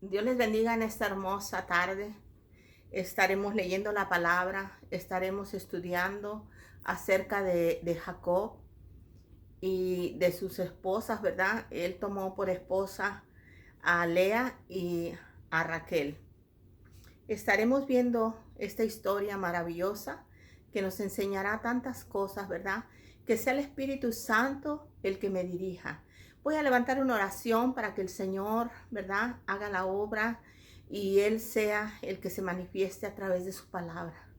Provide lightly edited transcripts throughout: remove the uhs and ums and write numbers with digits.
Dios les bendiga en esta hermosa tarde. Estaremos leyendo la palabra, estaremos estudiando acerca de Jacob y de sus esposas, ¿verdad? Él tomó por esposa a Lea y a Raquel. Estaremos viendo esta historia maravillosa que nos enseñará tantas cosas, ¿verdad? Que sea el Espíritu Santo el que me dirija. Voy a levantar una oración para que el Señor, ¿verdad?, haga la obra y Él sea el que se manifieste a través de su palabra.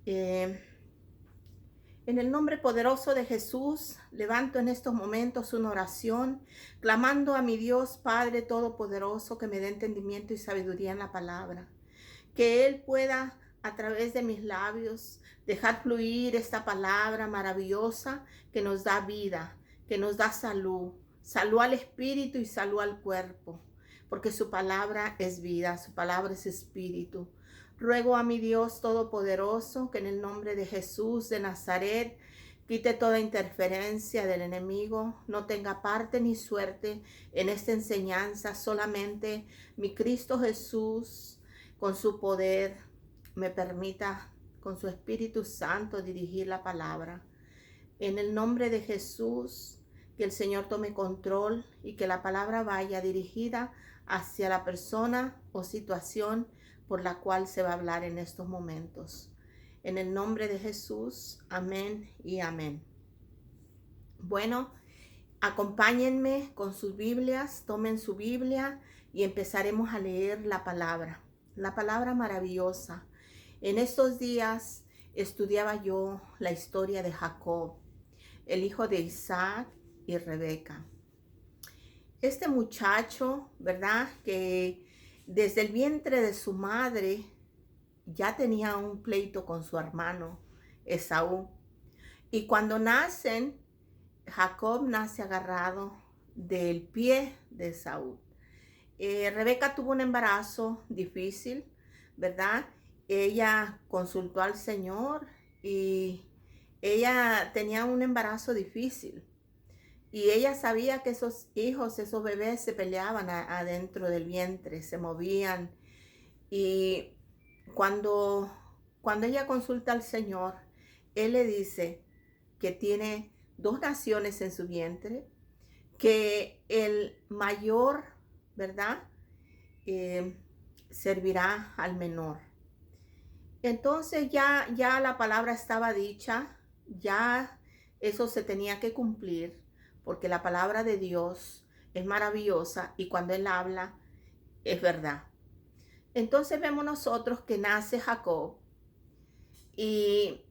Eh, en el nombre poderoso de Jesús, levanto en estos momentos una oración, clamando a mi Dios Padre Todopoderoso que me dé entendimiento y sabiduría en la palabra. Que Él pueda, a través de mis labios, dejar fluir esta palabra maravillosa que nos da vida, que nos da salud, salud al espíritu y salud al cuerpo, porque su palabra es vida, su palabra es espíritu. Ruego a mi Dios Todopoderoso que en el nombre de Jesús de Nazaret quite toda interferencia del enemigo, no tenga parte ni suerte en esta enseñanza, solamente mi Cristo Jesús con su poder me permita con su Espíritu Santo dirigir la palabra. En el nombre de Jesús, que el Señor tome control y que la palabra vaya dirigida hacia la persona o situación por la cual se va a hablar en estos momentos. En el nombre de Jesús, amén y amén. Bueno, acompáñenme con sus Biblias, tomen su Biblia y empezaremos a leer la palabra maravillosa. En estos días estudiaba yo la historia de Jacob, el hijo de Isaac y Rebeca. Este muchacho, ¿verdad?, que desde el vientre de su madre ya tenía un pleito con su hermano Esaú. Y cuando nacen, Jacob nace agarrado del pie de Esaú. Rebeca tuvo un embarazo difícil, ¿verdad? Ella consultó al Señor y ella tenía un embarazo difícil. Y ella sabía que esos hijos, esos bebés se peleaban adentro del vientre, se movían. Y cuando, cuando ella consulta al Señor, Él le dice que tiene dos naciones en su vientre, que el mayor, ¿verdad?, eh, servirá al menor. Entonces ya la palabra estaba dicha, ya eso se tenía que cumplir, porque la palabra de Dios es maravillosa y cuando Él habla es verdad. Entonces vemos nosotros que nace Jacob y,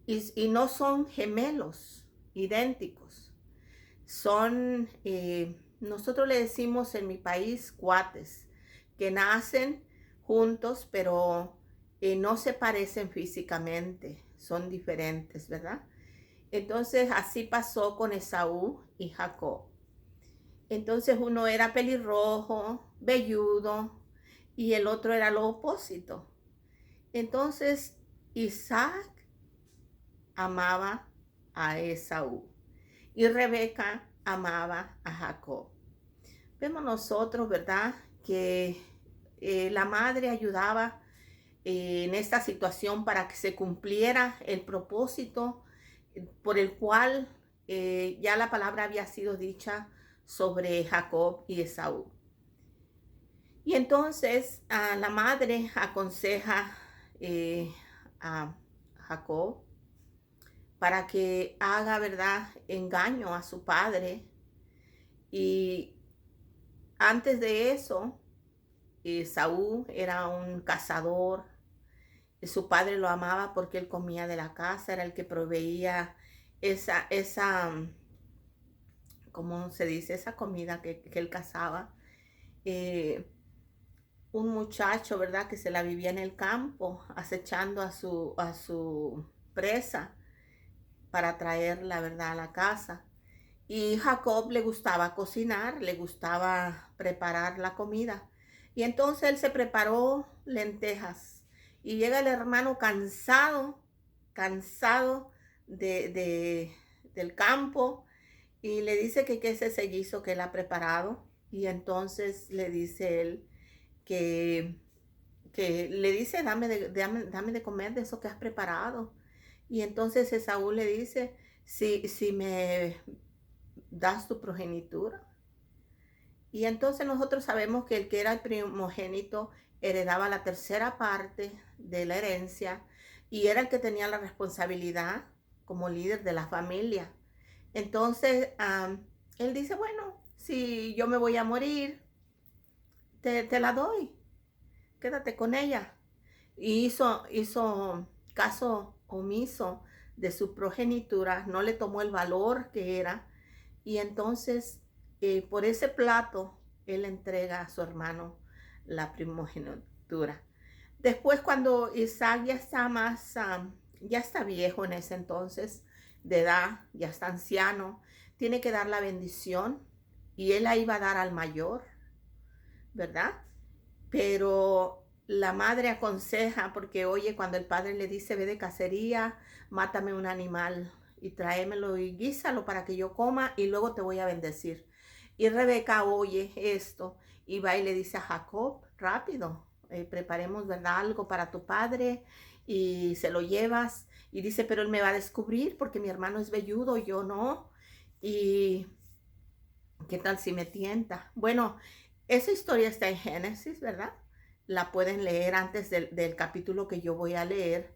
y no son gemelos idénticos, son, nosotros le decimos en mi país cuates, que nacen juntos, pero no se parecen físicamente, son diferentes, ¿verdad? Entonces así pasó con Esaú y Jacob. Entonces uno era pelirrojo, velludo, y el otro era lo opuesto. Entonces Isaac amaba a Esaú y Rebeca amaba a Jacob. Vemos nosotros, ¿verdad?, que la madre ayudaba en esta situación para que se cumpliera el propósito por el cual ya la palabra había sido dicha sobre Jacob y Esaú. Y entonces la madre aconseja a Jacob para que haga, ¿verdad?, engaño a su padre. Y antes de eso, Saúl era un cazador. Su padre lo amaba porque él comía de la casa, era el que proveía esa, ¿cómo se dice? Esa comida que él cazaba. Eh, un muchacho, ¿verdad?, que se la vivía en el campo, acechando a su presa para traerla, ¿verdad?, a la casa. Y Jacob le gustaba cocinar, le gustaba preparar la comida. Y entonces él se preparó lentejas. Y llega el hermano cansado del campo, y le dice que qué es ese guiso que él ha preparado. Y entonces le dice él que, que le dice, dame de comer de eso que has preparado. Y entonces Esaú le dice, si me das tu progenitura. Y entonces nosotros sabemos que el que era el primogénito heredaba la tercera parte de la herencia y era el que tenía la responsabilidad como líder de la familia. Entonces, él dice, bueno, si yo me voy a morir, te la doy, quédate con ella. Y hizo caso omiso de su progenitura, no le tomó el valor que era. Y entonces, por ese plato, él entrega a su hermano la primogenitura. Después, cuando Isaac ya está más, ya está viejo en ese entonces, de edad, ya está anciano, tiene que dar la bendición y él la iba a dar al mayor, ¿verdad? Pero la madre aconseja, porque oye, cuando el padre le dice, ve de cacería, mátame un animal y tráemelo y guísalo para que yo coma y luego te voy a bendecir. Y Rebeca oye esto y va y le dice a Jacob, rápido, preparemos, ¿verdad? Algo para tu padre y se lo llevas. Y dice, pero él me va a descubrir porque mi hermano es velludo, yo no. Y ¿qué tal si me tienta? Bueno, esa historia está en Génesis, ¿verdad? La pueden leer antes del capítulo que yo voy a leer,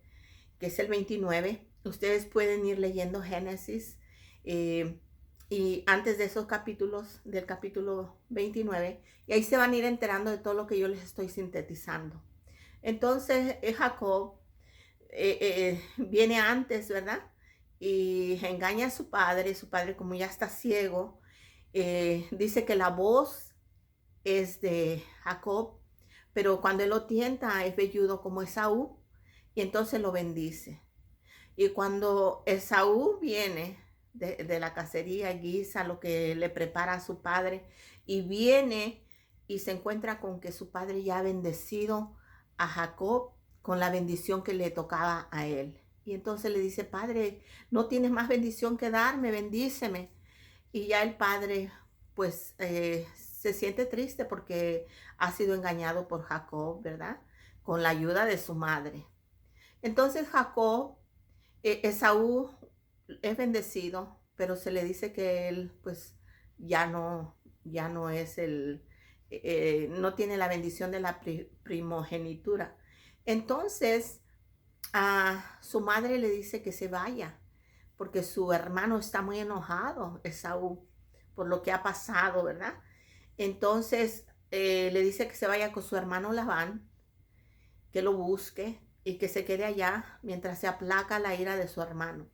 que es el 29. Ustedes pueden ir leyendo Génesis eh, y antes de esos capítulos, del capítulo 29, y ahí se van a ir enterando de todo lo que yo les estoy sintetizando. Entonces, Jacob viene antes, ¿verdad? Y engaña a su padre como ya está ciego, dice que la voz es de Jacob, pero cuando él lo tienta es velludo como Esaú, y entonces lo bendice. Y cuando Esaú viene de la cacería, guisa lo que le prepara a su padre, y viene y se encuentra con que su padre ya ha bendecido a Jacob con la bendición que le tocaba a él. Y entonces le dice, padre, no tienes más bendición que darme, bendíceme. Y ya el padre, pues, se siente triste porque ha sido engañado por Jacob, ¿verdad? Con la ayuda de su madre. Entonces Jacob, Esaú es bendecido, pero se le dice que él, pues, ya no es no tiene la bendición de la primogenitura. Entonces, a su madre le dice que se vaya, porque su hermano está muy enojado, Esaú, por lo que ha pasado, ¿verdad? Entonces le dice que se vaya con su hermano Labán, que lo busque y que se quede allá mientras se aplaca la ira de su hermano.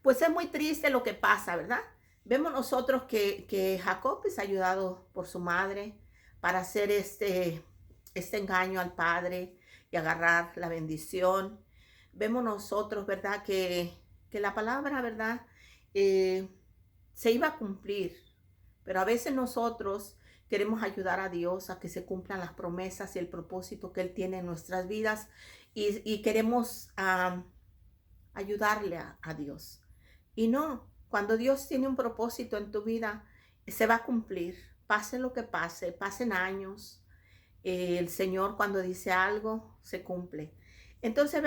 Pues es muy triste lo que pasa, ¿verdad? Vemos nosotros que Jacob es ayudado por su madre para hacer este engaño al padre y agarrar la bendición. Vemos nosotros, ¿verdad? Que la palabra, ¿verdad? Eh, se iba a cumplir, pero a veces nosotros queremos ayudar a Dios a que se cumplan las promesas y el propósito que Él tiene en nuestras vidas y queremos ayudarle a Dios. Y no, cuando Dios tiene un propósito en tu vida, se va a cumplir, pase lo que pase, pasen años, el Señor cuando dice algo, se cumple. Entonces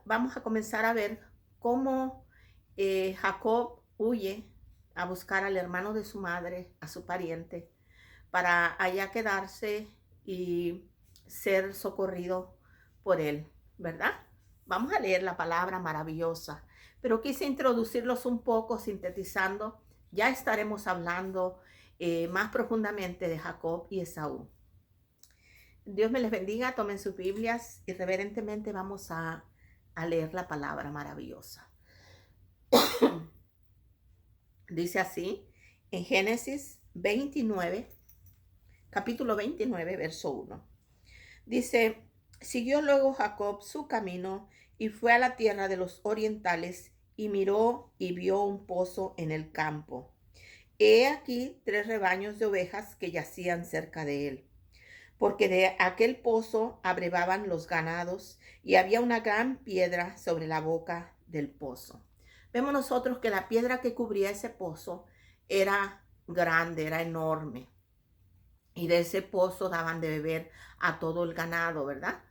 vamos a comenzar a ver cómo Jacob huye a buscar al hermano de su madre, a su pariente, para allá quedarse y ser socorrido por él, ¿verdad? Vamos a leer la palabra maravillosa, pero quise introducirlos un poco sintetizando. Ya estaremos hablando más profundamente de Jacob y Esaú. Dios me les bendiga, tomen sus Biblias y reverentemente vamos a leer la palabra maravillosa. Dice así en Génesis 29, capítulo 29, verso 1. Dice, siguió luego Jacob su camino y fue a la tierra de los orientales y miró y vio un pozo en el campo. He aquí 3 rebaños de ovejas que yacían cerca de él, porque de aquel pozo abrevaban los ganados y había una gran piedra sobre la boca del pozo. Vemos nosotros que la piedra que cubría ese pozo era grande, era enorme. y de ese pozo daban de beber a todo el ganado, ¿verdad?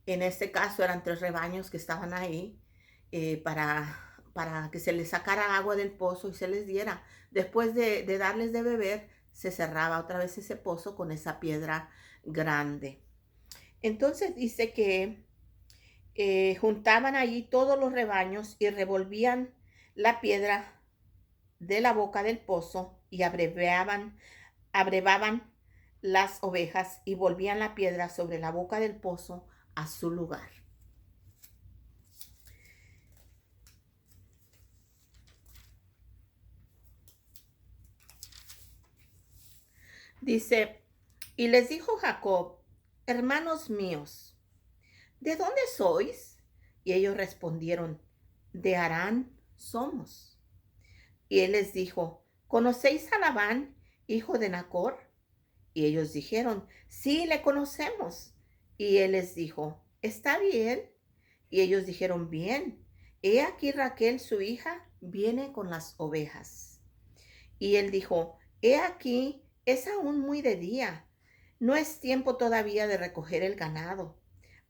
En este caso eran 3 rebaños que estaban ahí para que se les sacara agua del pozo y se les diera. Después de darles de beber, se cerraba otra vez ese pozo con esa piedra grande. Entonces dice que juntaban allí todos los rebaños y revolvían la piedra de la boca del pozo y abrevaban las ovejas y volvían la piedra sobre la boca del pozo a su lugar. Dice, y les dijo Jacob, hermanos míos, ¿de dónde sois? Y ellos respondieron, de Harán somos. Y él les dijo, ¿conocéis a Labán, hijo de Nacor? Y ellos dijeron, sí, le conocemos. Y él les dijo, ¿está bien? Y ellos dijeron, bien. He aquí Raquel, su hija, viene con las ovejas. Y él dijo, he aquí, es aún muy de día. No es tiempo todavía de recoger el ganado.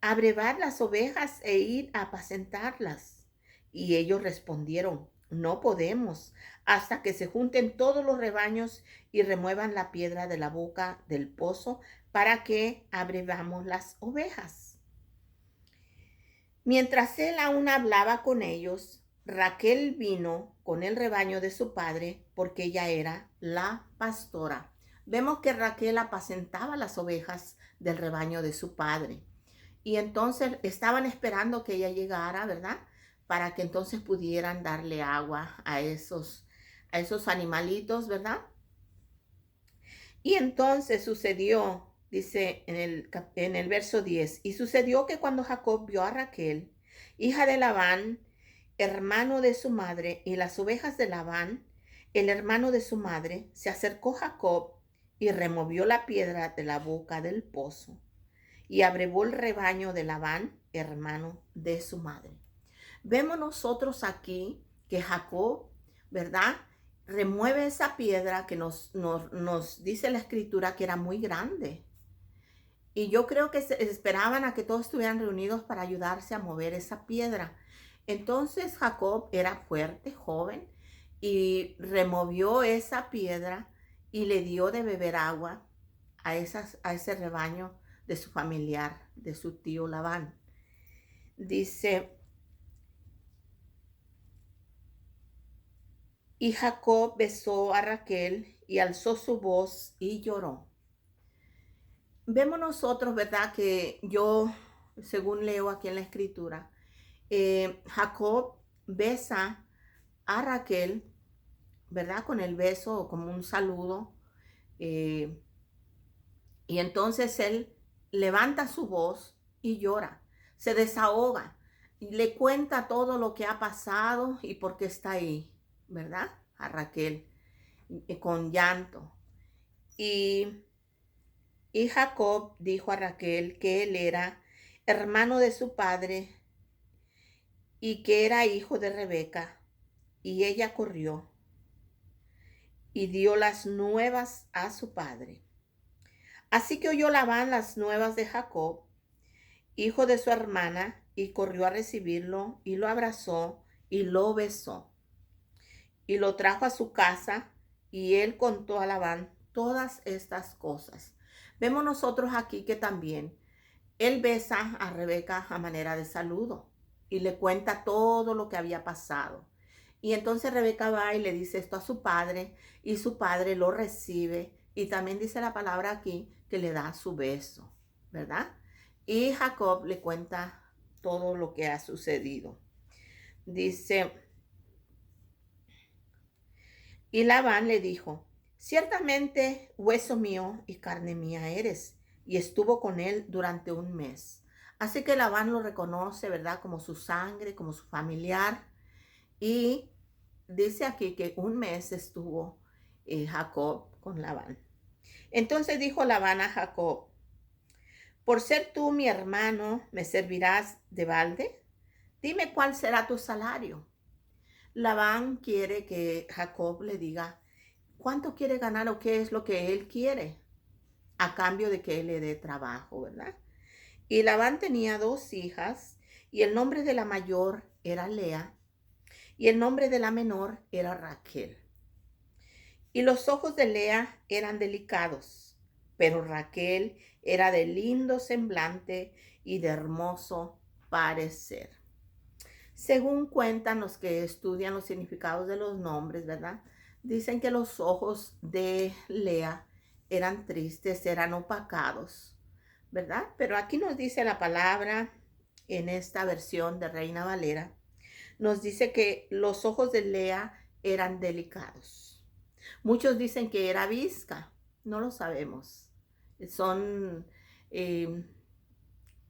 Abrevad las ovejas e ir a apacentarlas. Y ellos respondieron, no podemos, hasta que se junten todos los rebaños y remuevan la piedra de la boca del pozo para que abrevamos las ovejas. Mientras él aún hablaba con ellos, Raquel vino con el rebaño de su padre porque ella era la pastora. Vemos que Raquel apacentaba las ovejas del rebaño de su padre. Y entonces estaban esperando que ella llegara, ¿verdad? Para que entonces pudieran darle agua a esos animalitos, ¿verdad? Y entonces sucedió, dice en el verso 10, y sucedió que cuando Jacob vio a Raquel, hija de Labán, hermano de su madre, y las ovejas de Labán, el hermano de su madre, se acercó Jacob y removió la piedra de la boca del pozo y abrevó el rebaño de Labán, hermano de su madre. Vemos nosotros aquí que Jacob, ¿verdad? Remueve esa piedra que nos dice la escritura que era muy grande. Y yo creo que esperaban a que todos estuvieran reunidos para ayudarse a mover esa piedra. Entonces Jacob era fuerte, joven, y removió esa piedra y le dio de beber agua a ese rebaño de su familiar, de su tío Labán. Dice, y Jacob besó a Raquel y alzó su voz y lloró. Vemos nosotros, ¿verdad? Que yo, según leo aquí en la escritura, Jacob besa a Raquel, ¿verdad? Con el beso o como un saludo. Y entonces él levanta su voz y llora, se desahoga, le cuenta todo lo que ha pasado y por qué está ahí, ¿verdad? A Raquel, con llanto. Y Jacob dijo a Raquel que él era hermano de su padre y que era hijo de Rebeca. Y ella corrió y dio las nuevas a su padre. Así que oyó Labán las nuevas de Jacob, hijo de su hermana, y corrió a recibirlo y lo abrazó y lo besó. Y lo trajo a su casa y él contó a Labán todas estas cosas. Vemos nosotros aquí que también él besa a Rebeca a manera de saludo y le cuenta todo lo que había pasado. Y entonces Rebeca va y le dice esto a su padre y su padre lo recibe y también dice la palabra aquí que le da su beso, ¿verdad? Y Jacob le cuenta todo lo que ha sucedido. Dice, y Labán le dijo, ciertamente hueso mío y carne mía eres. Y estuvo con él durante un mes. Así que Labán lo reconoce, ¿verdad? Como su sangre, como su familiar. Y dice aquí que un mes estuvo Jacob con Labán. Entonces dijo Labán a Jacob, por ser tú mi hermano, ¿me servirás de balde? Dime cuál será tu salario. Labán quiere que Jacob le diga cuánto quiere ganar o qué es lo que él quiere. a cambio de que él le dé trabajo, ¿verdad? Y Labán tenía 2 hijas, y el nombre de la mayor era Lea, y el nombre de la menor era Raquel. Y los ojos de Lea eran delicados, pero Raquel era de lindo semblante y de hermoso parecer. Según cuentan los que estudian los significados de los nombres, ¿verdad? Dicen que los ojos de Lea eran tristes, eran opacados, ¿verdad? Pero aquí nos dice la palabra en esta versión de Reina Valera, nos dice que los ojos de Lea eran delicados. Muchos dicen que era visca, no lo sabemos. Son, eh,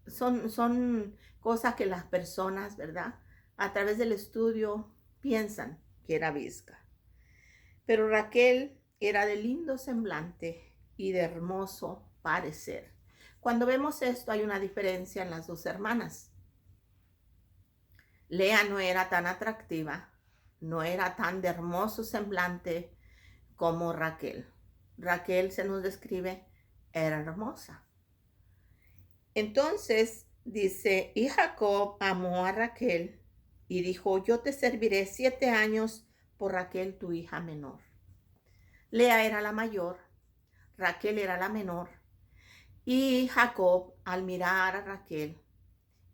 son cosas que las personas, ¿verdad? A través del estudio piensan que era visca. Pero Raquel era de lindo semblante y de hermoso parecer. Cuando vemos esto hay una diferencia en las 2 hermanas. Lea no era tan atractiva, no era tan de hermoso semblante como Raquel. Raquel se nos describe, era hermosa. Entonces dice, y Jacob amó a Raquel y dijo, yo te serviré 7 años por Raquel, tu hija menor. Lea era la mayor, Raquel era la menor. Y Jacob, al mirar a Raquel,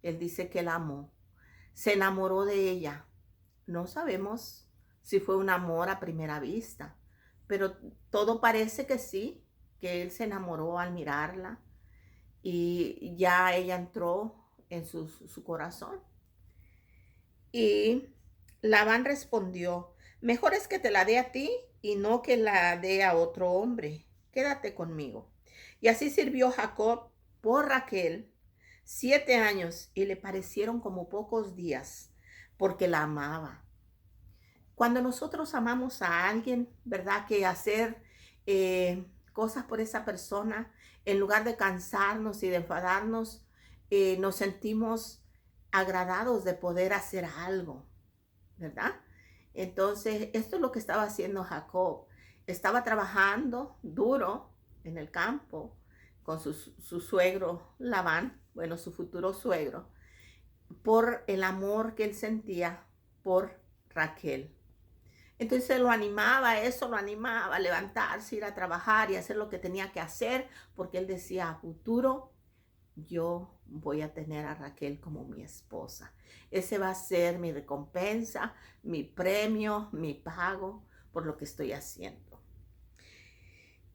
él dice que la amó, se enamoró de ella. No sabemos si fue un amor a primera vista, pero todo parece que sí, que él se enamoró al mirarla y ya ella entró en su corazón. Y Labán respondió, mejor es que te la dé a ti y no que la dé a otro hombre. Quédate conmigo. Y así sirvió Jacob por Raquel 7 años y le parecieron como pocos días porque la amaba. Cuando nosotros amamos a alguien, ¿verdad? Que hacer cosas por esa persona, en lugar de cansarnos y de enfadarnos, nos sentimos agradados de poder hacer algo, ¿verdad? Entonces, esto es lo que estaba haciendo Jacob. Estaba trabajando duro en el campo con su suegro Labán, bueno, su futuro suegro, por el amor que él sentía por Raquel. Entonces lo animaba, eso lo animaba a levantarse, ir a trabajar y hacer lo que tenía que hacer, porque él decía, a futuro yo voy a tener a Raquel como mi esposa. Ese va a ser mi recompensa, mi premio, mi pago por lo que estoy haciendo.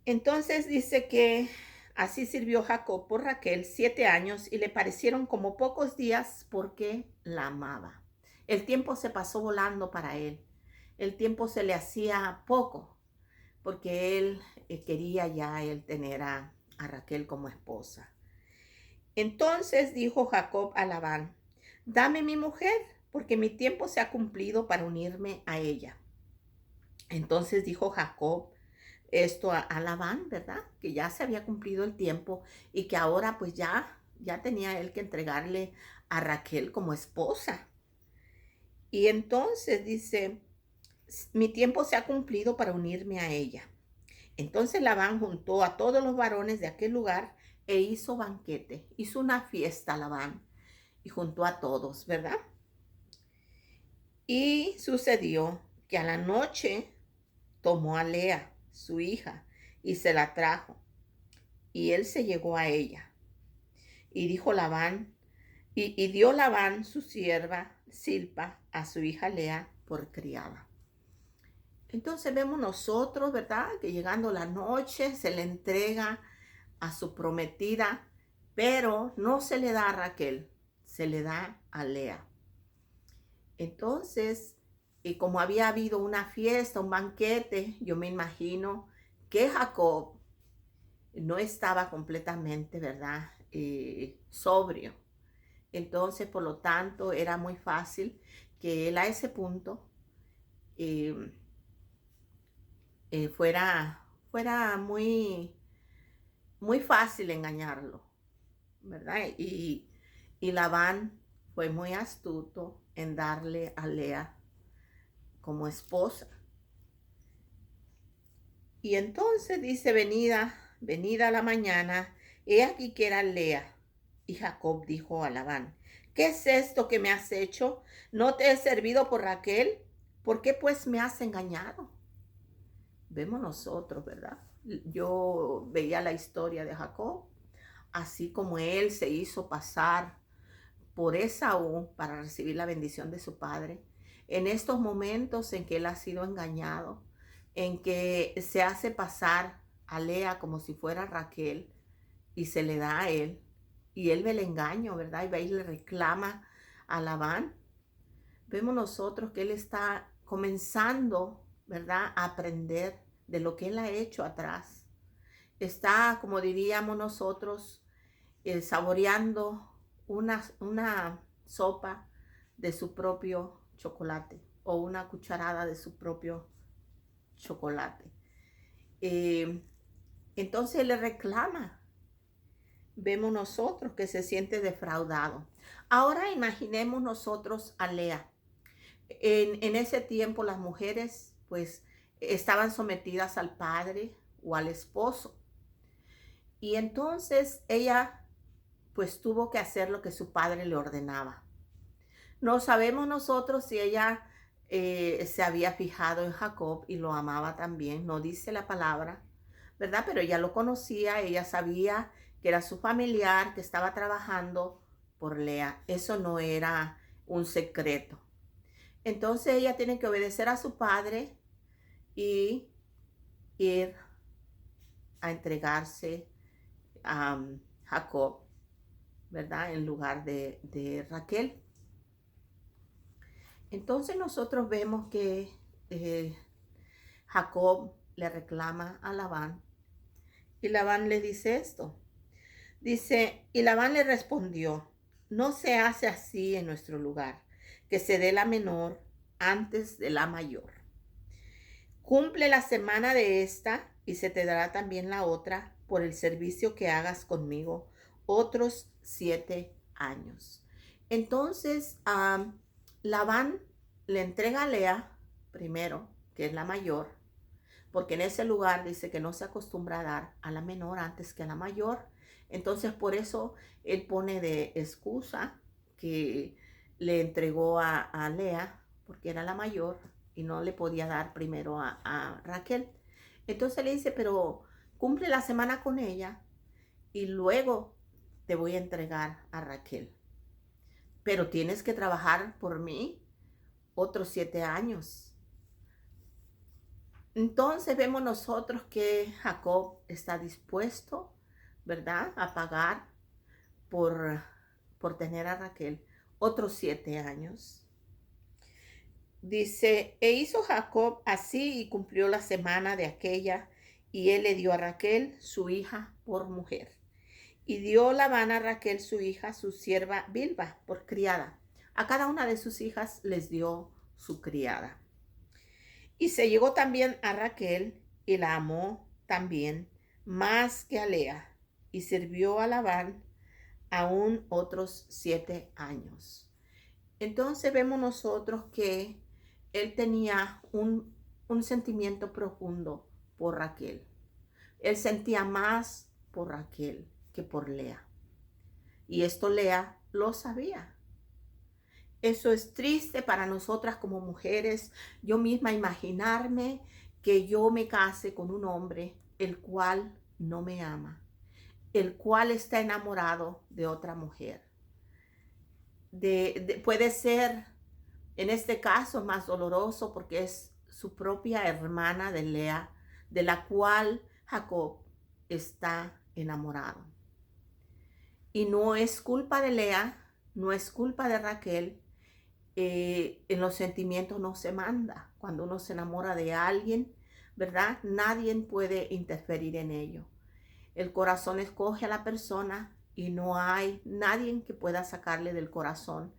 Entonces dice que así sirvió Jacob por Raquel 7 años y le parecieron como pocos días porque la amaba. El tiempo se pasó volando para él. El tiempo se le hacía poco porque él quería ya él tener a Raquel como esposa. Entonces dijo Jacob a Labán, dame mi mujer, porque mi tiempo se ha cumplido para unirme a ella. Entonces dijo Jacob esto a Labán, ¿verdad? Que ya se había cumplido el tiempo y que ahora pues ya tenía él que entregarle a Raquel como esposa. Y entonces dice, mi tiempo se ha cumplido para unirme a ella. Entonces Labán juntó a todos los varones de aquel lugar e hizo banquete. Hizo una fiesta Labán y juntó a todos, ¿verdad? Y sucedió que a la noche tomó a Lea, su hija, y se la trajo. Y él se llegó a ella. Y dijo Labán, y dio Labán su sierva Silpa a su hija Lea por criada. Entonces vemos nosotros, ¿verdad? Que llegando la noche se le entrega a su prometida, pero no se le da a Raquel, se le da a Lea. Entonces, como había habido una fiesta, un banquete, yo me imagino que Jacob no estaba completamente, ¿verdad? Sobrio. Entonces, por lo tanto, era muy fácil que él a ese punto fuera muy fácil engañarlo, ¿verdad? Y Labán fue muy astuto en darle a Lea como esposa. Y entonces dice, venida venida la mañana, he aquí que era Lea. Y Jacob dijo a Labán: ¿Qué es esto que me has hecho? ¿No te he servido por Raquel? ¿Por qué pues me has engañado? Vemos nosotros, ¿verdad? Yo veía la historia de Jacob, así como él se hizo pasar por Esaú para recibir la bendición de su padre. En estos momentos en que él ha sido engañado, en que se hace pasar a Lea como si fuera Raquel y se le da a él, y él ve el engaño, ¿verdad? Y va y le reclama a Labán. Vemos nosotros que él está comenzando, ¿verdad?, a aprender de lo que él ha hecho atrás. Está, como diríamos nosotros, saboreando una sopa de su propio chocolate o una cucharada de su propio chocolate. Entonces él le reclama. Vemos nosotros que se siente defraudado. Ahora imaginemos nosotros a Lea. En ese tiempo las mujeres pues estaban sometidas al padre o al esposo. Y entonces ella pues tuvo que hacer lo que su padre le ordenaba. No sabemos nosotros si ella se había fijado en Jacob y lo amaba también, no dice la palabra, ¿verdad? Pero ella lo conocía, ella sabía que era su familiar, que estaba trabajando por Lea. Eso no era un secreto. Entonces ella tiene que obedecer a su padre y ir a entregarse a Jacob, ¿verdad? En lugar de Raquel. Entonces nosotros vemos que Jacob le reclama a Labán y Labán le dice esto. Dice, y Labán le respondió: no se hace así en nuestro lugar, que se dé la menor antes de la mayor. Cumple la semana de esta y se te dará también la otra por el servicio que hagas conmigo otros 7 años. Entonces, Labán le entrega a Lea primero, que es la mayor, porque en ese lugar dice que no se acostumbra a dar a la menor antes que a la mayor. Entonces, por eso él pone de excusa que le entregó a Lea, porque era la mayor y no le podía dar primero a Raquel. Entonces le dice, pero cumple la semana con ella y luego te voy a entregar a Raquel. Pero tienes que trabajar por mí otros 7 años. Entonces vemos nosotros que Jacob está dispuesto, ¿verdad?, a pagar por tener a Raquel otros 7 años. Dice, e hizo Jacob así y cumplió la semana de aquella, y él le dio a Raquel, su hija, por mujer. Y dio Labán a Raquel, su hija, su sierva Bilba, por criada. A cada una de sus hijas les dio su criada. Y se llegó también a Raquel y la amó también más que a Lea, y sirvió a Labán aún otros 7 años. Entonces vemos nosotros que él tenía un sentimiento profundo por Raquel. Él sentía más por Raquel que por Lea. Y esto Lea lo sabía. Eso es triste para nosotras como mujeres. Yo misma imaginarme que yo me case con un hombre el cual no me ama, el cual está enamorado de otra mujer. Puede ser en este caso más doloroso porque es su propia hermana de Lea, de la cual Jacob está enamorado. Y no es culpa de Lea, no es culpa de Raquel. En los sentimientos no se manda. Cuando uno se enamora de alguien, ¿verdad? Nadie puede interferir en ello. El corazón escoge a la persona y no hay nadie que pueda sacarle del corazón,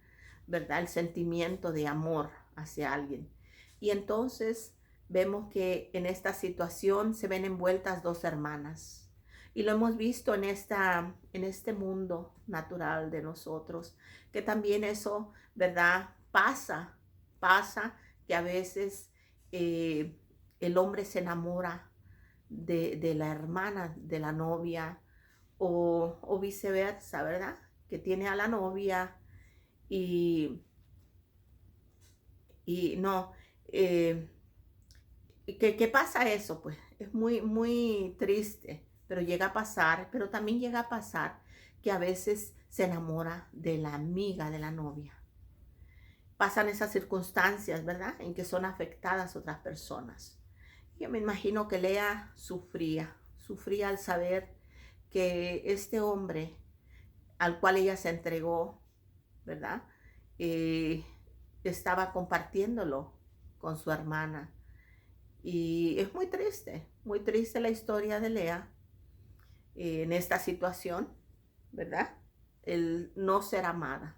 ¿verdad?, el sentimiento de amor hacia alguien. Y entonces vemos que en esta situación se ven envueltas 2 hermanas. Y lo hemos visto en este mundo natural de nosotros, que también eso, ¿verdad?, pasa que a veces el hombre se enamora de la hermana de la novia o viceversa, ¿verdad? Que tiene a la novia y, y no. eh, ¿Qué pasa eso? Pues es muy, muy triste, pero llega a pasar, pero también llega a pasar que a veces se enamora de la amiga de la novia. Pasan esas circunstancias, ¿verdad? En que son afectadas otras personas. Yo me imagino que Lea sufría al saber que este hombre al cual ella se entregó, ¿verdad? Eh, Estaba compartiéndolo con su hermana. Y es muy triste la historia de Lea en esta situación, ¿verdad? El no ser amada.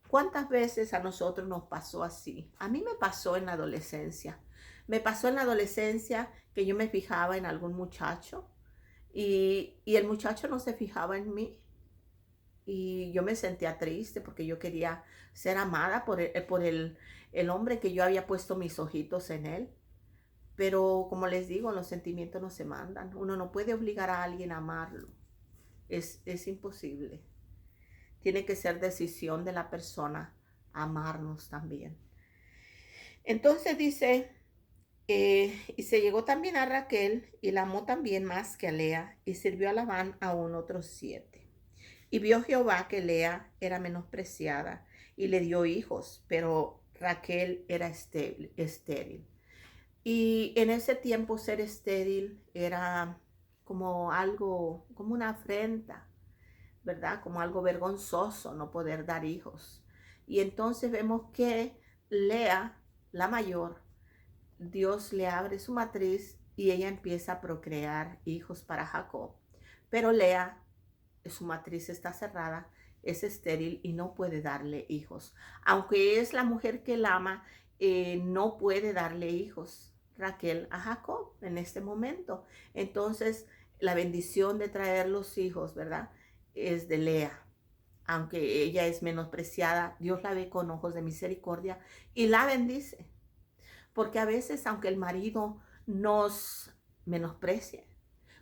¿Cuántas veces a nosotros nos pasó así? A mí me pasó en la adolescencia. Me pasó en la adolescencia que yo me fijaba en algún muchacho y el muchacho no se fijaba en mí. Y yo me sentía triste porque yo quería ser amada el hombre que yo había puesto mis ojitos en él. Pero como les digo, los sentimientos no se mandan. Uno no puede obligar a alguien a amarlo. Es imposible. Tiene que ser decisión de la persona amarnos también. Entonces dice, y se llegó también a Raquel y la amó también más que a Lea y sirvió a Labán aún otros 7. Y vio Jehová que Lea era menospreciada y le dio hijos, pero Raquel era estéril. Y en ese tiempo ser estéril era como algo, como una afrenta, ¿verdad? Como algo vergonzoso no poder dar hijos. Y entonces vemos que Lea, la mayor, Dios le abre su matriz y ella empieza a procrear hijos para Jacob. Pero Lea, su matriz está cerrada, es estéril y no puede darle hijos. Aunque es la mujer que él ama, no puede darle hijos Raquel a Jacob en este momento. Entonces, la bendición de traer los hijos, ¿verdad? Es de Lea. Aunque ella es menospreciada, Dios la ve con ojos de misericordia y la bendice. Porque a veces, aunque el marido nos menosprecie,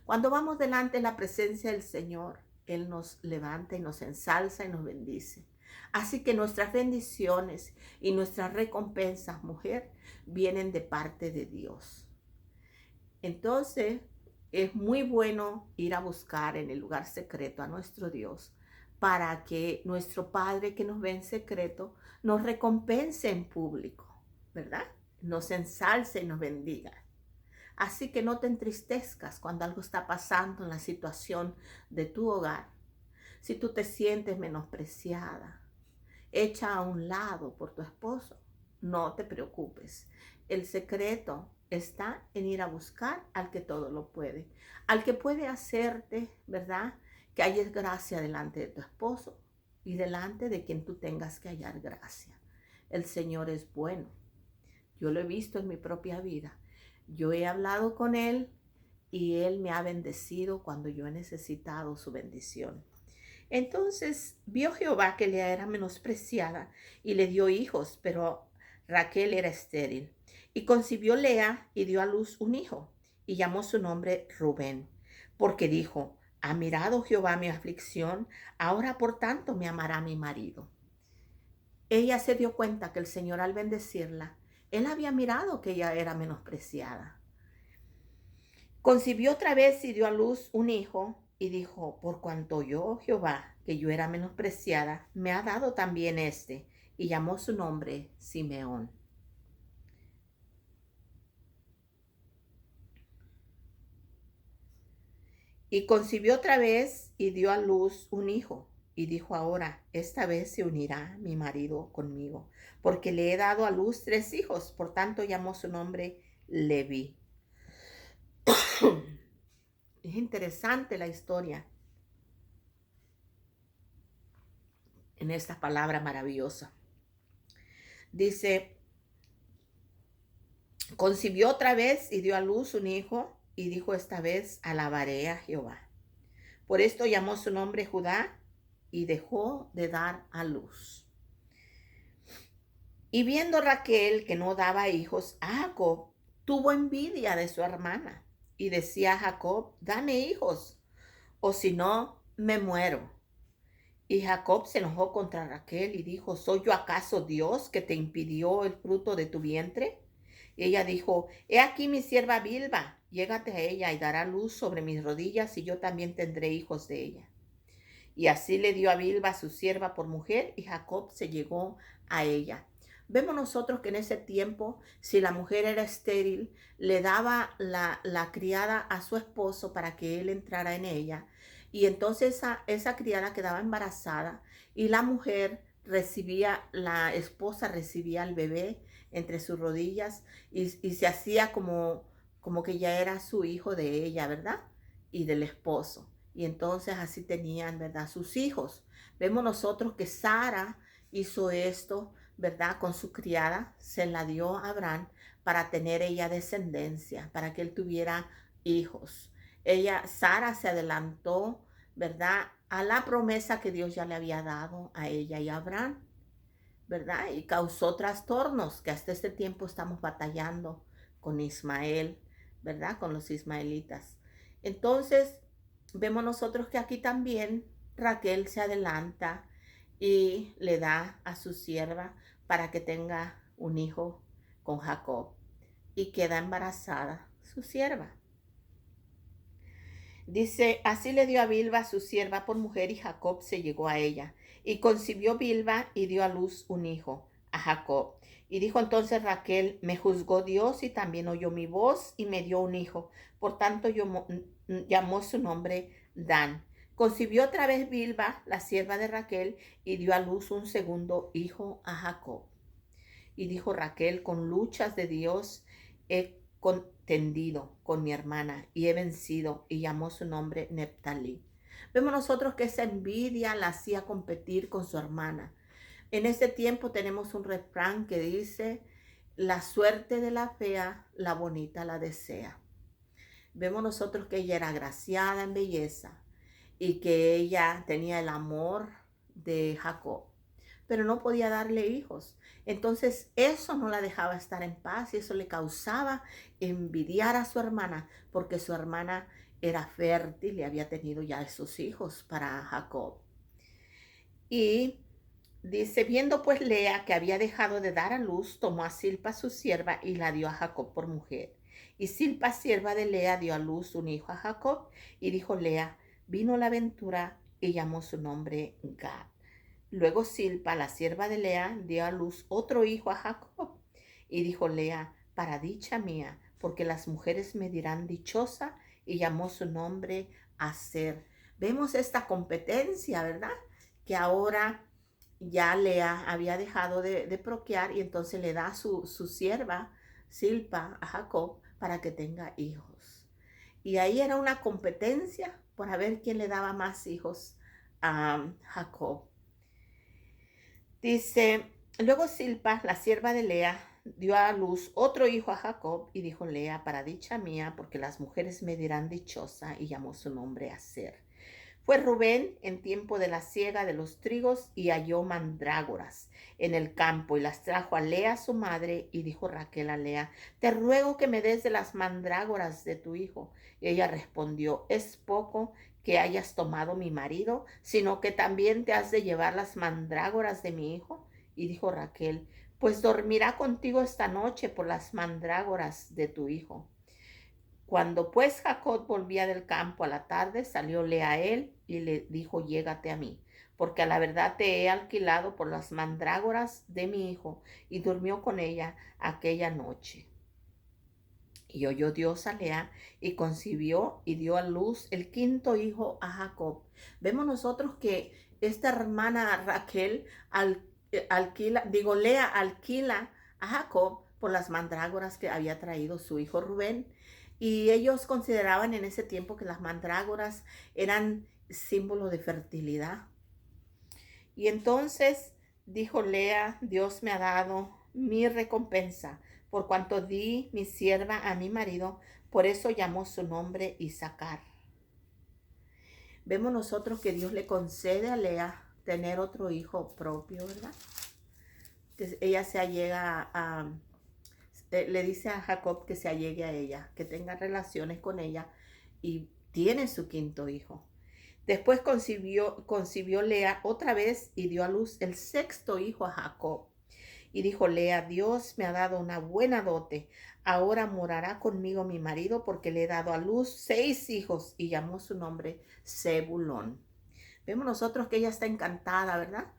cuando vamos delante de la presencia del Señor, Él nos levanta y nos ensalza y nos bendice. Así que nuestras bendiciones y nuestras recompensas, mujer, vienen de parte de Dios. Entonces, es muy bueno ir a buscar en el lugar secreto a nuestro Dios para que nuestro Padre que nos ve en secreto nos recompense en público, ¿verdad? Nos ensalce y nos bendiga. Así que no te entristezcas cuando algo está pasando en la situación de tu hogar. Si tú te sientes menospreciada, hecha a un lado por tu esposo, no te preocupes. El secreto está en ir a buscar al que todo lo puede, al que puede hacerte, ¿verdad? Que hayas gracia delante de tu esposo y delante de quien tú tengas que hallar gracia. El Señor es bueno. Yo lo he visto en mi propia vida. Yo he hablado con Él y Él me ha bendecido cuando yo he necesitado su bendición. Entonces vio Jehová que Lea era menospreciada y le dio hijos, pero Raquel era estéril. Y concibió Lea y dio a luz un hijo y llamó su nombre Rubén, porque dijo, ha mirado Jehová mi aflicción, ahora por tanto me amará mi marido. Ella se dio cuenta que el Señor al bendecirla, Él había mirado que ella era menospreciada. Concibió otra vez y dio a luz un hijo y dijo, por cuanto oyó Jehová que yo era menospreciada, me ha dado también este, y llamó su nombre Simeón. Y concibió otra vez y dio a luz un hijo, y dijo ahora, esta vez se unirá mi marido conmigo, porque le he dado a luz 3 hijos, por tanto llamó su nombre Leví. Es interesante la historia en esta palabra maravillosa. Dice, concibió otra vez y dio a luz un hijo y dijo esta vez, alabaré a Jehová. Por esto llamó su nombre Judá y dejó de dar a luz. Y viendo Raquel que no daba hijos a Jacob, tuvo envidia de su hermana y decía a Jacob, dame hijos, o si no, me muero. Y Jacob se enojó contra Raquel y dijo, ¿soy yo acaso Dios que te impidió el fruto de tu vientre? Y ella dijo, he aquí mi sierva Bilba, llégate a ella y dará luz sobre mis rodillas y yo también tendré hijos de ella. Y así le dio a Bilba su sierva por mujer y Jacob se llegó a ella. Vemos nosotros que en ese tiempo, si la mujer era estéril, le daba la criada a su esposo para que él entrara en ella. Y entonces esa criada quedaba embarazada y la mujer recibía, la esposa recibía al bebé entre sus rodillas y se hacía como que ya era su hijo de ella, ¿verdad? Y del esposo. Y entonces así tenían, ¿verdad? Sus hijos. Vemos nosotros que Sara hizo esto, ¿verdad? Con su criada, se la dio a Abraham para tener ella descendencia, para que él tuviera hijos. Sara se adelantó, ¿verdad? A la promesa que Dios ya le había dado a ella y a Abraham, ¿verdad? Y causó trastornos que hasta este tiempo estamos batallando con Ismael, ¿verdad? Con los ismaelitas. Entonces, vemos nosotros que aquí también Raquel se adelanta y le da a su sierva para que tenga un hijo con Jacob y queda embarazada su sierva. Dice, así le dio a Bilba su sierva por mujer y Jacob se llegó a ella. Y concibió Bilba y dio a luz un hijo a Jacob. Y dijo entonces Raquel, me juzgó Dios y también oyó mi voz y me dio un hijo. Por tanto llamó su nombre Dan. Concibió otra vez Bilba, la sierva de Raquel, y dio a luz un segundo hijo a Jacob. Y dijo Raquel, con luchas de Dios he contendido con mi hermana y he vencido, y llamó su nombre Neptalí. Vemos nosotros que esa envidia la hacía competir con su hermana. En este tiempo tenemos un refrán que dice, la suerte de la fea, la bonita la desea. Vemos nosotros que ella era agraciada en belleza y que ella tenía el amor de Jacob, pero no podía darle hijos. Entonces eso no la dejaba estar en paz y eso le causaba envidiar a su hermana, porque su hermana era fértil y había tenido ya esos hijos para Jacob. Y dice, viendo pues Lea que había dejado de dar a luz, tomó a Silpa su sierva y la dio a Jacob por mujer. Y Silpa, sierva de Lea, dio a luz un hijo a Jacob. Y dijo Lea, vino la ventura, y llamó su nombre Gad. Luego Silpa, la sierva de Lea, dio a luz otro hijo a Jacob. Y dijo Lea, para dicha mía, porque las mujeres me dirán dichosa, y llamó su nombre Aser. Vemos esta competencia, ¿verdad? Que ahora ya Lea había dejado de procrear y entonces le da su sierva Silpa a Jacob para que tenga hijos. Y ahí era una competencia por ver quién le daba más hijos a Jacob. Dice, luego Silpa, la sierva de Lea, dio a luz otro hijo a Jacob y dijo Lea, para dicha mía, porque las mujeres me dirán dichosa, y llamó su nombre Aser. Fue Rubén en tiempo de la siega de los trigos y halló mandrágoras en el campo y las trajo a Lea su madre, y dijo Raquel a Lea, te ruego que me des de las mandrágoras de tu hijo. Y ella respondió, es poco que hayas tomado mi marido, sino que también te has de llevar las mandrágoras de mi hijo. Y dijo Raquel, pues dormirá contigo esta noche por las mandrágoras de tu hijo. Cuando pues Jacob volvía del campo a la tarde, salió Lea a él y le dijo, llégate a mí, porque a la verdad te he alquilado por las mandrágoras de mi hijo. Y durmió con ella aquella noche. Y oyó Dios a Lea y concibió y dio a luz el quinto hijo a Jacob. Vemos nosotros que esta hermana Raquel Lea alquila a Jacob por las mandrágoras que había traído su hijo Rubén. Y ellos consideraban en ese tiempo que las mandrágoras eran símbolo de fertilidad. Y entonces dijo Lea, Dios me ha dado mi recompensa, por cuanto di mi sierva a mi marido, por eso llamó su nombre Isaacar. Vemos nosotros que Dios le concede a Lea tener otro hijo propio, ¿verdad? Que ella se allega le dice a Jacob que se allegue a ella, que tenga relaciones con ella y tiene su quinto hijo. Después concibió Lea otra vez y dio a luz el sexto hijo a Jacob. Y dijo Lea, Dios me ha dado una buena dote. Ahora morará conmigo mi marido porque le he dado a luz 6 hijos y llamó su nombre Zebulón. Vemos nosotros que ella está encantada, ¿verdad?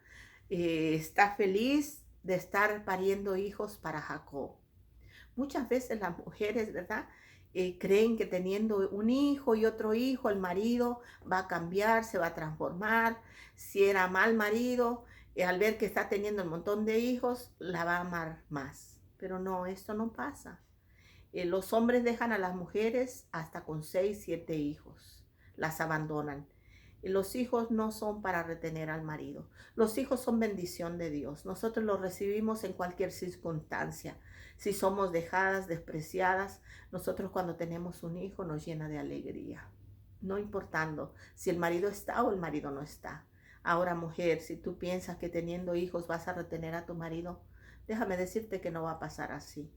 Está feliz de estar pariendo hijos para Jacob. Muchas veces las mujeres, ¿verdad? Creen que teniendo un hijo y otro hijo, el marido va a cambiar, se va a transformar. Si era mal marido, al ver que está teniendo un montón de hijos, la va a amar más. Pero no, esto no pasa. Los hombres dejan a las mujeres hasta con 6, 7 hijos. Las abandonan. Los hijos no son para retener al marido. Los hijos son bendición de Dios. Nosotros los recibimos en cualquier circunstancia. Si somos dejadas, despreciadas, nosotros cuando tenemos un hijo nos llena de alegría. No importando si el marido está o el marido no está. Ahora, mujer, si tú piensas que teniendo hijos vas a retener a tu marido, déjame decirte que no va a pasar así.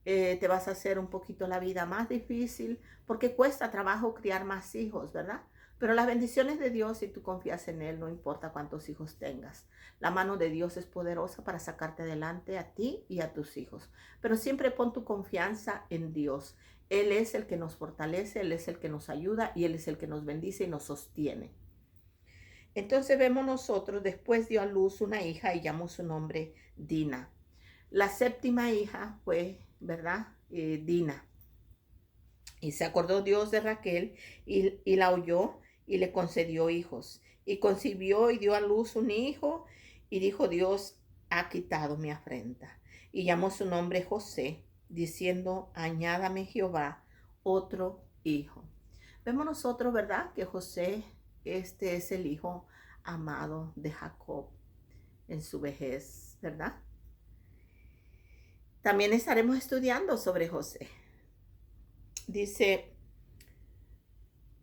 Te vas a hacer un poquito la vida más difícil porque cuesta trabajo criar más hijos, ¿verdad? Pero las bendiciones de Dios, si tú confías en Él, no importa cuántos hijos tengas. La mano de Dios es poderosa para sacarte adelante a ti y a tus hijos. Pero siempre pon tu confianza en Dios. Él es el que nos fortalece, Él es el que nos ayuda y Él es el que nos bendice y nos sostiene. Entonces vemos nosotros, después dio a luz una hija y llamó su nombre Dina. La séptima hija fue, ¿verdad? Dina. Y se acordó Dios de Raquel y la oyó y le concedió hijos. Y concibió y dio a luz un hijo y dijo, Dios ha quitado mi afrenta. Y llamó su nombre José, diciendo, añádame Jehová otro hijo. Vemos nosotros, ¿verdad? Que José, este es el hijo amado de Jacob en su vejez, ¿verdad? También estaremos estudiando sobre José. Dice,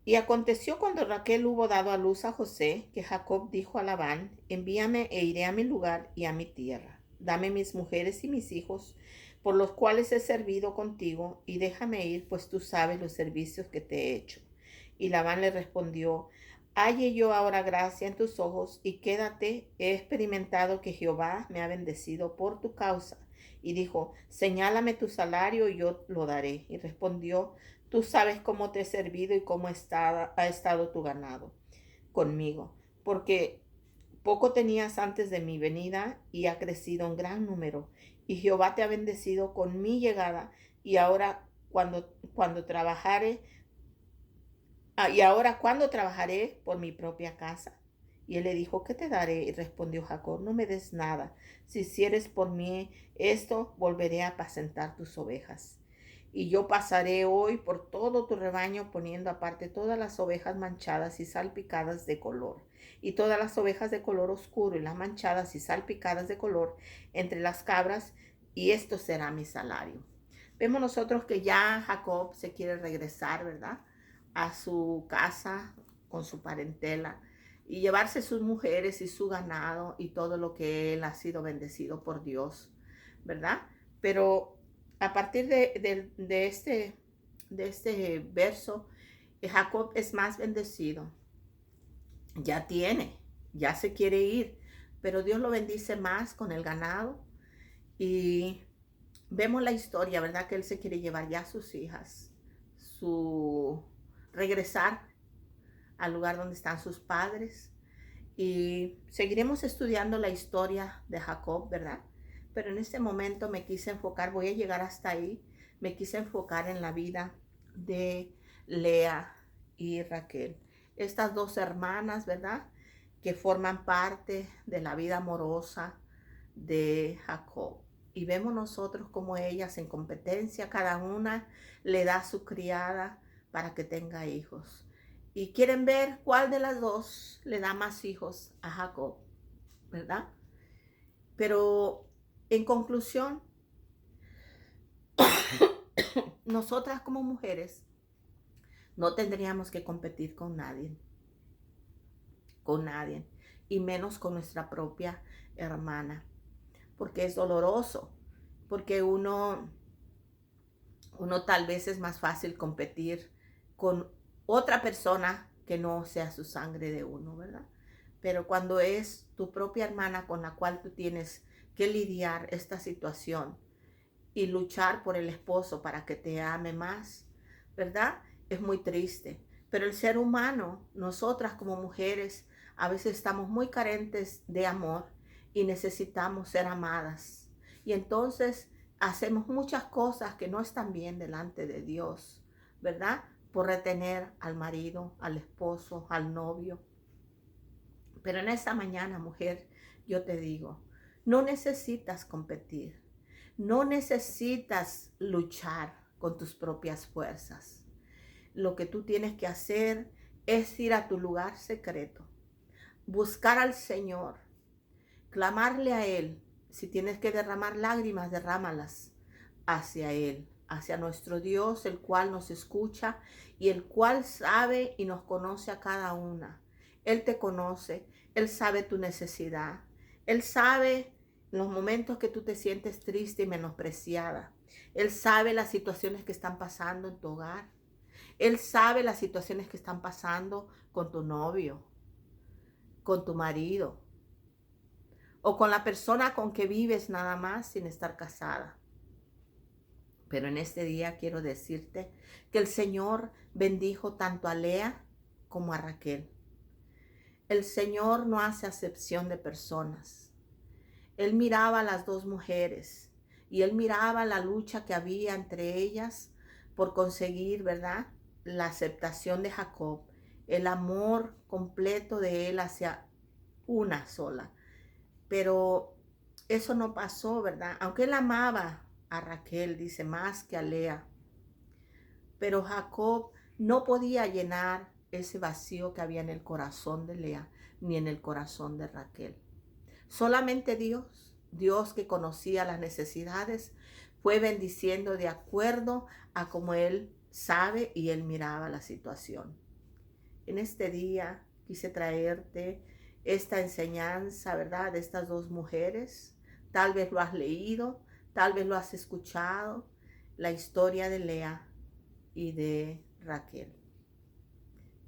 y aconteció cuando Raquel hubo dado a luz a José, que Jacob dijo a Labán, envíame e iré a mi lugar y a mi tierra. Dame mis mujeres y mis hijos, por los cuales he servido contigo, y déjame ir, pues tú sabes los servicios que te he hecho. Y Labán le respondió, halle yo ahora gracia en tus ojos, y quédate, he experimentado que Jehová me ha bendecido por tu causa. Y dijo, señálame tu salario y yo lo daré. Y respondió, tú sabes cómo te he servido y cómo ha estado tu ganado conmigo, porque poco tenías antes de mi venida y ha crecido en gran número. Y Jehová te ha bendecido con mi llegada y ahora cuando trabajaré, cuando trabajaré por mi propia casa. Y él le dijo, ¿qué te daré? Y respondió Jacob, no me des nada. Si hicieres por mí esto, volveré a apacentar tus ovejas. Y yo pasaré hoy por todo tu rebaño, poniendo aparte todas las ovejas manchadas y salpicadas de color, y todas las ovejas de color oscuro, y las manchadas y salpicadas de color entre las cabras, y esto será mi salario. Vemos nosotros que ya Jacob se quiere regresar, ¿verdad? A su casa con su parentela y llevarse sus mujeres y su ganado y todo lo que él ha sido bendecido por Dios, ¿verdad? Pero a partir de este verso, Jacob es más bendecido. Ya se quiere ir, pero Dios lo bendice más con el ganado y vemos la historia, ¿verdad? Que él se quiere llevar ya a sus hijas, regresar al lugar donde están sus padres. Y seguiremos estudiando la historia de Jacob, ¿verdad? Pero en este momento me quise enfocar, voy a llegar hasta ahí, me quise enfocar en la vida de Lea y Raquel. Estas dos hermanas, ¿verdad? Que forman parte de la vida amorosa de Jacob. Y vemos nosotros como ellas en competencia, cada una le da a su criada para que tenga hijos. Y quieren ver cuál de las dos le da más hijos a Jacob, ¿verdad? Pero en conclusión, nosotras como mujeres no tendríamos que competir con nadie, y menos con nuestra propia hermana, porque es doloroso, porque uno Uno tal vez es más fácil competir con otra persona que no sea su sangre de uno, ¿verdad? Pero cuando es tu propia hermana con la cual tú tienes que lidiar esta situación y luchar por el esposo para que te ame más, ¿verdad? Es muy triste. Pero el ser humano, nosotras como mujeres, a veces estamos muy carentes de amor y necesitamos ser amadas. Y entonces hacemos muchas cosas que no están bien delante de Dios, ¿verdad? Por retener al marido, al esposo, al novio. Pero en esta mañana, mujer, yo te digo, no necesitas competir, no necesitas luchar con tus propias fuerzas. Lo que tú tienes que hacer es ir a tu lugar secreto, buscar al Señor, clamarle a Él. Si tienes que derramar lágrimas, derrámalas hacia Él, hacia nuestro Dios, el cual nos escucha y el cual sabe y nos conoce a cada una. Él te conoce, Él sabe tu necesidad, Él sabe los momentos que tú te sientes triste y menospreciada. Él sabe las situaciones que están pasando en tu hogar. Él sabe las situaciones que están pasando con tu novio, con tu marido o con la persona con que vives nada más sin estar casada. Pero en este día quiero decirte que el Señor bendijo tanto a Lea como a Raquel. El Señor no hace acepción de personas. Él miraba a las dos mujeres y él miraba la lucha que había entre ellas por conseguir, ¿verdad?, la aceptación de Jacob, el amor completo de él hacia una sola. Pero eso no pasó, ¿verdad? Aunque él amaba a Raquel, dice, más que a Lea. Pero Jacob no podía llenar ese vacío que había en el corazón de Lea, ni en el corazón de Raquel. Solamente Dios que conocía las necesidades, fue bendiciendo de acuerdo a como Él sabe y Él miraba la situación. En este día quise traerte esta enseñanza, ¿verdad?, de estas dos mujeres. Tal vez lo has leído, tal vez lo has escuchado, la historia de Lea y de Raquel.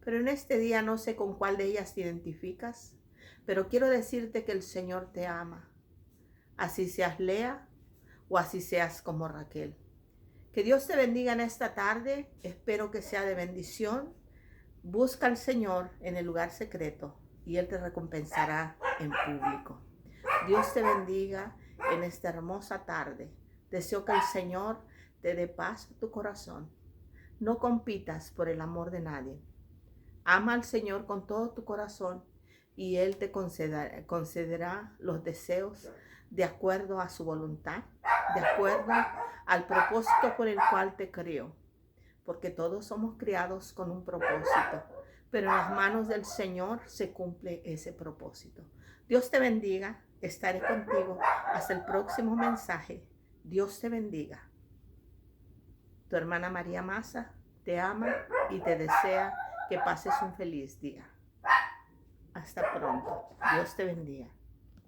Pero en este día no sé con cuál de ellas te identificas, pero quiero decirte que el Señor te ama, así seas Lea o así seas como Raquel. Que Dios te bendiga en esta tarde, espero que sea de bendición. Busca al Señor en el lugar secreto y Él te recompensará en público. Dios te bendiga en esta hermosa tarde. Deseo que el Señor te dé paz a tu corazón. No compitas por el amor de nadie. Ama al Señor con todo tu corazón y Él te concederá los deseos de acuerdo a su voluntad, de acuerdo al propósito por el cual te creó. Porque todos somos criados con un propósito, pero en las manos del Señor se cumple ese propósito. Dios te bendiga, estaré contigo hasta el próximo mensaje. Dios te bendiga. Tu hermana María Maza te ama y te desea que pases un feliz día. Hasta pronto. Dios te bendiga.